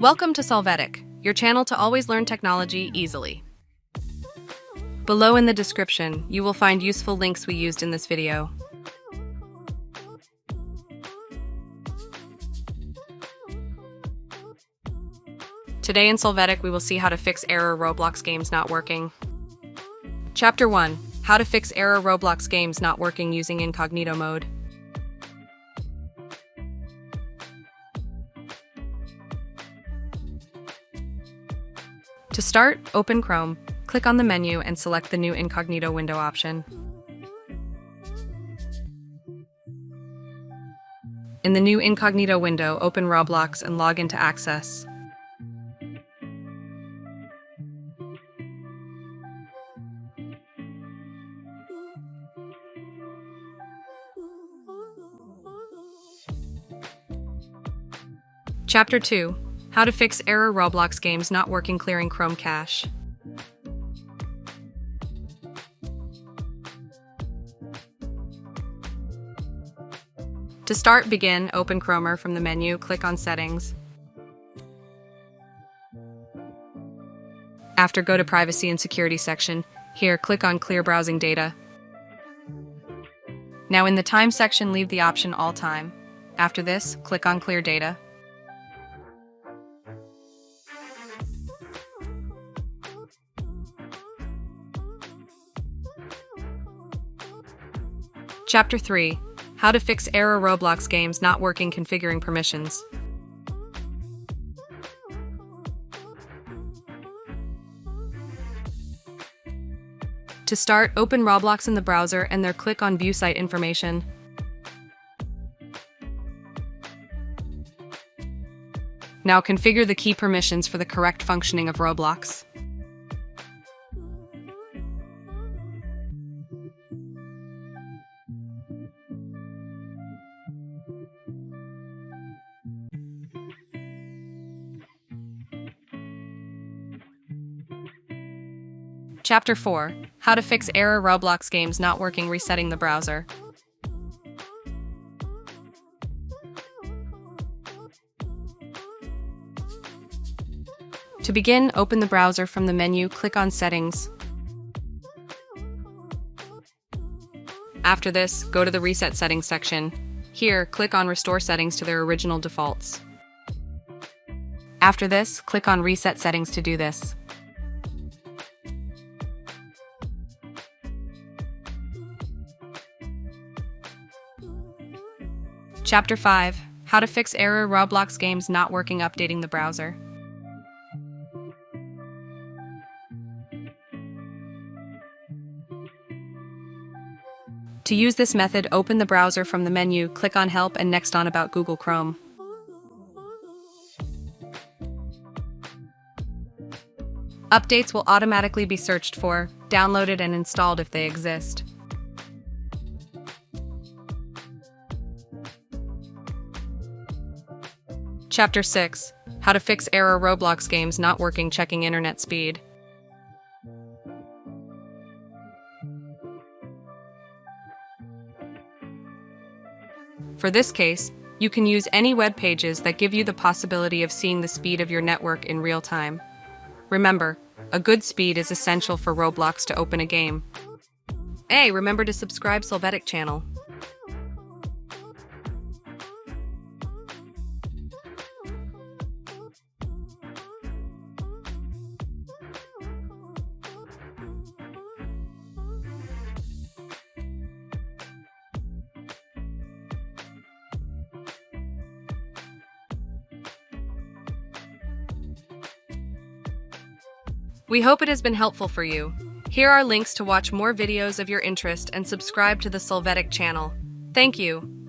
Welcome to Solvetic, your channel to always learn technology easily. Below in the description, you will find useful links we used in this video. Today in Solvetic, we will see how to fix error Roblox games not working. Chapter 1. How to fix error Roblox games not working using incognito mode. To start, open Chrome, click on the menu and select the new incognito window option. In the new incognito window, open Roblox and log into Access. Chapter 2. How to fix error Roblox games not working clearing Chrome cache. To start, open Chromer from the menu, click on Settings. After, go to Privacy and Security section. Here, click on Clear Browsing Data. Now in the Time section, leave the option All Time. After this, click on Clear Data. Chapter 3. How to fix error Roblox games not working configuring permissions. To start, open Roblox in the browser and there click on View Site Information. Now configure the key permissions for the correct functioning of Roblox. Chapter 4. How to fix error Roblox games not working resetting the browser. To begin, open the browser from the menu, click on Settings. After this, go to the Reset Settings section. Here, click on Restore settings to their original defaults. After this, click on Reset Settings to do this. Chapter 5. How to fix error Roblox games not working updating the browser. To use this method, open the browser from the menu, click on Help and next on About Google Chrome. Updates will automatically be searched for, downloaded and installed if they exist. Chapter 6. How to fix error Roblox games not working checking internet speed. For this case, you can use any web pages that give you the possibility of seeing the speed of your network in real time. Remember, a good speed is essential for Roblox to open a game. Hey, remember to subscribe Solvetic channel. We hope it has been helpful for you. Here are links to watch more videos of your interest and subscribe to the Solvetic channel. Thank you.